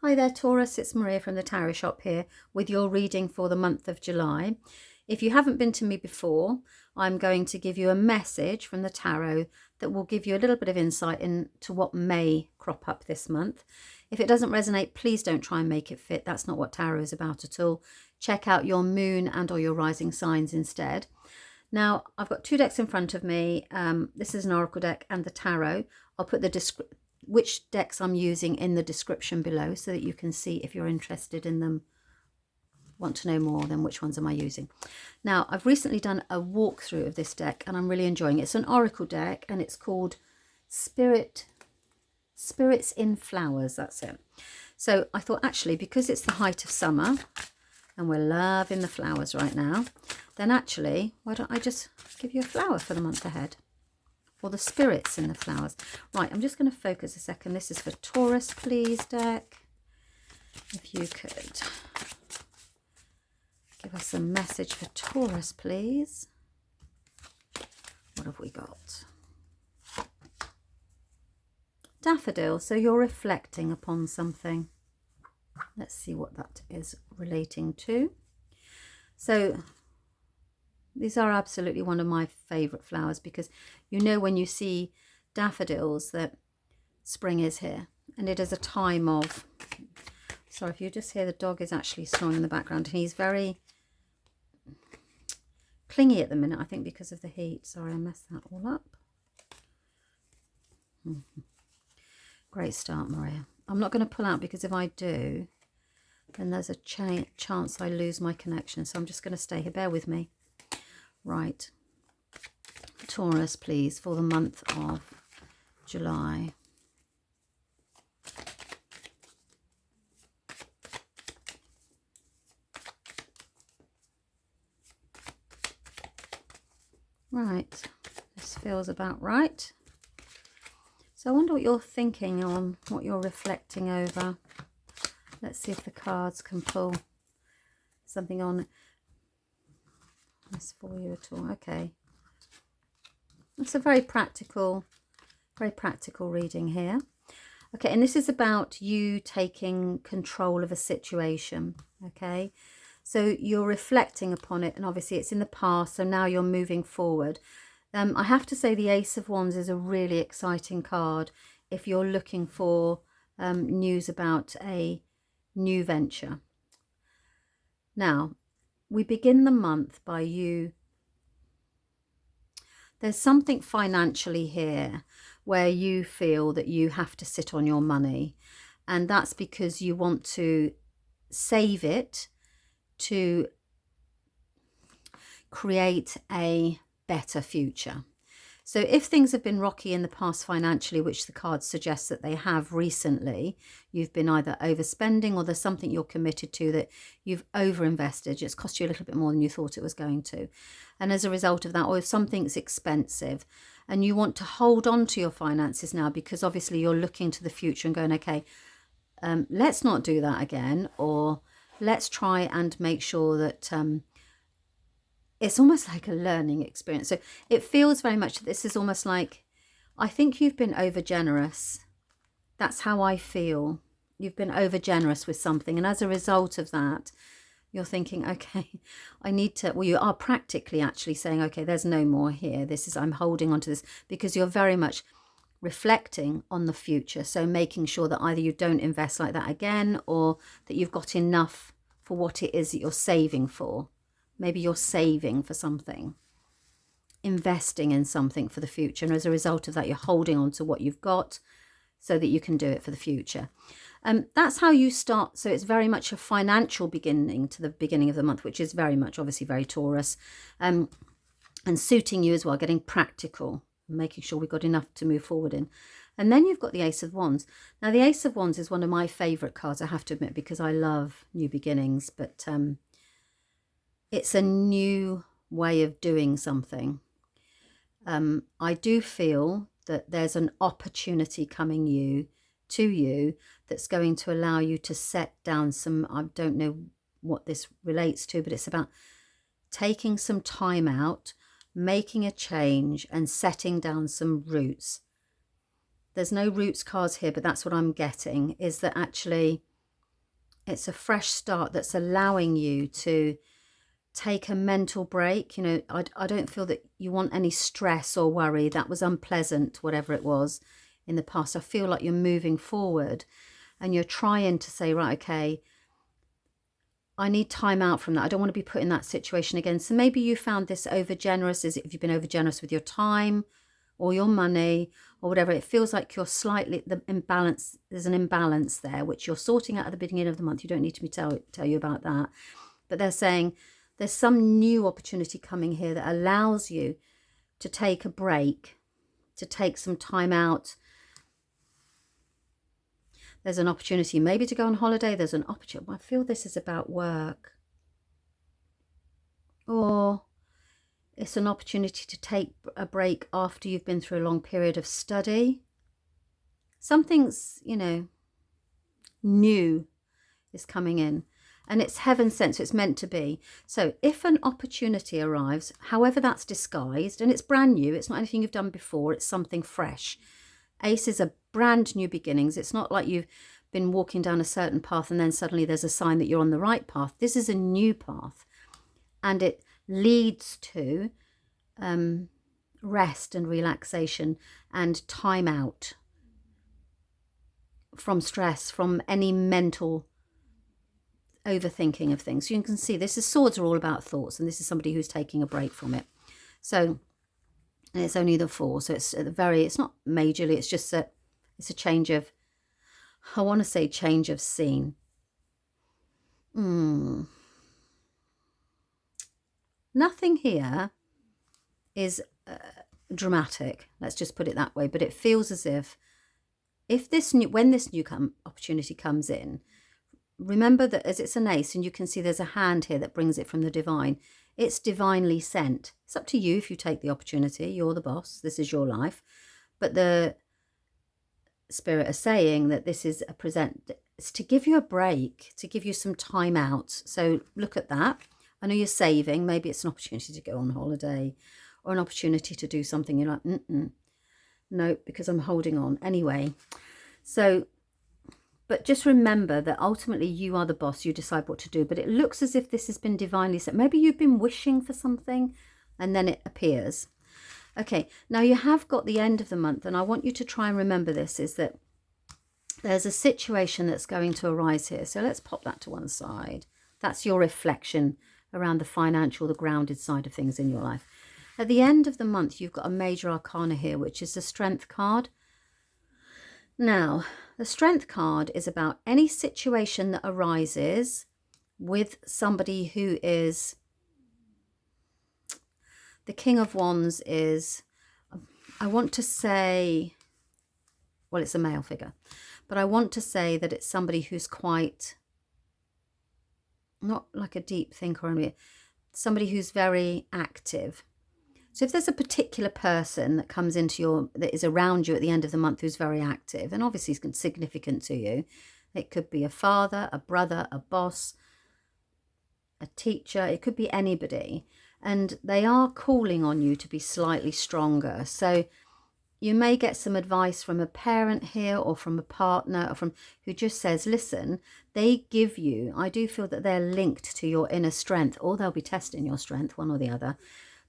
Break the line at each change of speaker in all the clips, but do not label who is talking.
Hi there, Taurus. It's Maria from the Tarot Shop here with your reading for the month of July. If you haven't been to me before, I'm going to give you a message from the tarot that will give you a little bit of insight into what may crop up this month. If it doesn't resonate, please don't try and make it fit. That's not what tarot is about at all. Check out your moon and or your rising signs instead. Now, I've got two decks in front of me. This is an oracle deck and the tarot. I'll put which decks I'm using in the description below so that you can see if you're interested in them, want to know more, then which ones am I using. Now, I've recently done a walkthrough of this deck and I'm really enjoying it. It's an oracle deck and it's called Spirits in Flowers. That's it. So I thought actually, because it's the height of summer and we're loving the flowers right now, then actually, why don't I just give you a flower for the month ahead? Or the spirits in the flowers. Right, I'm just going to focus a second. This is for Taurus, please, deck. If you could give us a message for Taurus, please. What have we got? Daffodil. So you're reflecting upon something. Let's see what that is relating to. So these are absolutely one of my favourite flowers because you know when you see daffodils that spring is here. And it is a time of... Sorry, if you just hear the dog is actually snoring in the background. And he's very clingy at the minute, I think, because of the heat. Sorry, I messed that all up. Great start, Maria. I'm not going to pull out because if I do, then there's a chance I lose my connection. So I'm just going to stay here. Bear with me. Right, Taurus, please, for the month of July. Right, this feels about right. So I wonder what you're thinking on, what you're reflecting over. Let's see if the cards can pull something on this for you at all. Okay, it's a very practical reading here. Okay, and this is about you taking control of a situation. Okay, so you're reflecting upon it, and obviously it's in the past, so now you're moving forward. I have to say the Ace of Wands is a really exciting card if you're looking for news about a new venture. Now, we begin the month by there's something financially here where you feel that you have to sit on your money, and that's because you want to save it to create a better future. So if things have been rocky in the past financially, which the cards suggest that they have recently, you've been either overspending or there's something you're committed to that you've overinvested. It's cost you a little bit more than you thought it was going to. And as a result of that, or if something's expensive and you want to hold on to your finances now because obviously you're looking to the future and going, okay, let's not do that again, or let's try and make sure that... it's almost like a learning experience. So it feels very much that this is almost like, I think you've been over generous. That's how I feel. You've been over generous with something. And as a result of that, you're thinking, okay, I need to, well, you are practically actually saying, okay, there's no more here. I'm holding on to this, because you're very much reflecting on the future. So making sure that either you don't invest like that again, or that you've got enough for what it is that you're saving for. Maybe you're saving for something, investing in something for the future. And as a result of that, you're holding on to what you've got so that you can do it for the future. That's how you start. So it's very much a financial beginning to the beginning of the month, which is very much obviously very Taurus, and suiting you as well, getting practical, making sure we've got enough to move forward in. And then you've got the Ace of Wands. Now, the Ace of Wands is one of my favourite cards, I have to admit, because I love new beginnings. But it's a new way of doing something. I do feel that there's an opportunity coming to you that's going to allow you to set down some, I don't know what this relates to, but it's about taking some time out, making a change and setting down some roots. There's no roots cards here, but that's what I'm getting, is that actually It's a fresh start that's allowing you to take a mental break. You know, I don't feel that you want any stress or worry. That was unpleasant, whatever it was in the past. I feel like you're moving forward and you're trying to say, right, okay, I need time out from that. I don't want to be put in that situation again. So maybe you found this over generous. Is it, if you've been over generous with your time or your money or whatever, it feels like you're slightly, the imbalance, there's an imbalance there, which you're sorting out at the beginning of the month. You don't need to tell you about that. But they're saying there's some new opportunity coming here that allows you to take a break, to take some time out. There's an opportunity maybe to go on holiday. There's an opportunity. I feel this is about work. Or it's an opportunity to take a break after you've been through a long period of study. Something's, you know, new is coming in. And it's heaven sent, so it's meant to be. So if an opportunity arrives, however that's disguised, and it's brand new, it's not anything you've done before, it's something fresh. Aces are brand new beginnings. It's not like you've been walking down a certain path and then suddenly there's a sign that you're on the right path. This is a new path. And it leads to rest and relaxation and time out from stress, from any mental overthinking of things. So you can see this is, swords are all about thoughts, and this is somebody who's taking a break from it. So, and it's only the 4, so it's it's not majorly, it's just that it's a change of, I want to say change of scene. Nothing here is dramatic, let's just put it that way, but it feels as if when this new opportunity comes in, remember that as it's an ace, and you can see there's a hand here that brings it from the divine. It's divinely sent. It's up to you if you take the opportunity. You're the boss. This is your life. But the Spirit is saying that this is it's to give you a break, to give you some time out. So look at that. I know you're saving. Maybe it's an opportunity to go on holiday or an opportunity to do something. You're like, no, because I'm holding on. Anyway, so, but just remember that ultimately you are the boss. You decide what to do. But it looks as if this has been divinely sent. Maybe you've been wishing for something and then it appears. Okay, now you have got the end of the month, and I want you to try and remember this, is that there's a situation that's going to arise here. So let's pop that to one side. That's your reflection around the financial, the grounded side of things in your life. At the end of the month, you've got a major arcana here, which is the Strength card. Now, the Strength card is about any situation that arises with somebody who is, the King of Wands is, I want to say, well, it's a male figure, but I want to say that it's somebody who's quite, not like a deep thinker or anything, somebody who's very active. So if there's a particular person that comes into that is around you at the end of the month who's very active, and obviously is significant to you, it could be a father, a brother, a boss, a teacher, it could be anybody, and they are calling on you to be slightly stronger. So you may get some advice from a parent here, or from a partner, or from who just says, listen, they give you, I do feel that they're linked to your inner strength, or they'll be testing your strength, one or the other.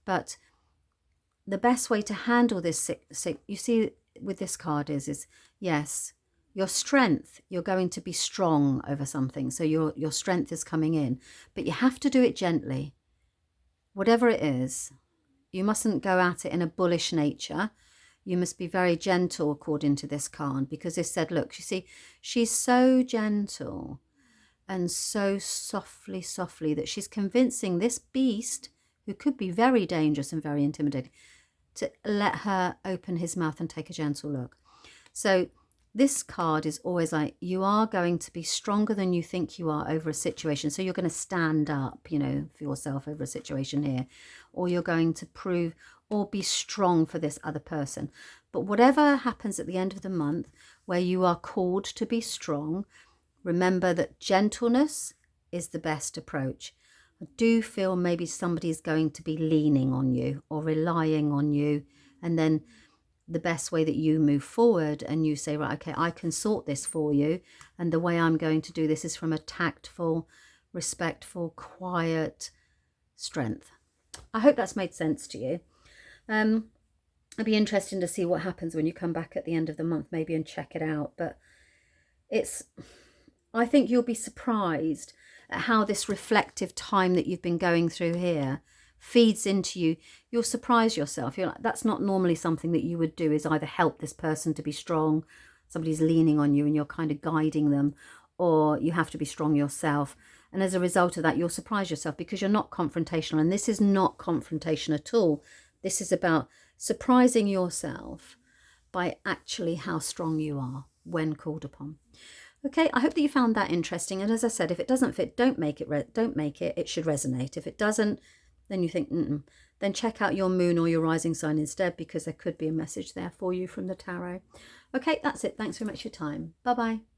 But the best way to handle this, you see with this card is yes, your strength, you're going to be strong over something. So your strength is coming in, but you have to do it gently. Whatever it is, you mustn't go at it in a bullish nature. You must be very gentle according to this card, because it said, look, you see, she's so gentle and so softly that she's convincing this beast, who could be very dangerous and very intimidating, to let her open his mouth and take a gentle look. So this card is always like, you are going to be stronger than you think you are over a situation. So you're going to stand up, you know, for yourself over a situation here, or you're going to prove or be strong for this other person. But whatever happens at the end of the month where you are called to be strong, remember that gentleness is the best approach. I do feel maybe somebody's going to be leaning on you or relying on you, and then the best way that you move forward, and you say, right, okay, I can sort this for you, and the way I'm going to do this is from a tactful, respectful, quiet strength. I hope that's made sense to you. It'd be interesting to see what happens when you come back at the end of the month, maybe, and check it out. But I think you'll be surprised at how this reflective time that you've been going through here feeds into you. You'll surprise yourself. You're like, that's not normally something that you would do, is either help this person to be strong, somebody's leaning on you and you're kind of guiding them, or you have to be strong yourself. And as a result of that, you'll surprise yourself because you're not confrontational. And this is not confrontation at all. This is about surprising yourself by actually how strong you are when called upon. Okay, I hope that you found that interesting. And as I said, if it doesn't fit, don't make it. Don't make it. It should resonate. If it doesn't, then you think, then check out your moon or your rising sign instead, because there could be a message there for you from the tarot. Okay, that's it. Thanks very much for your time. Bye-bye.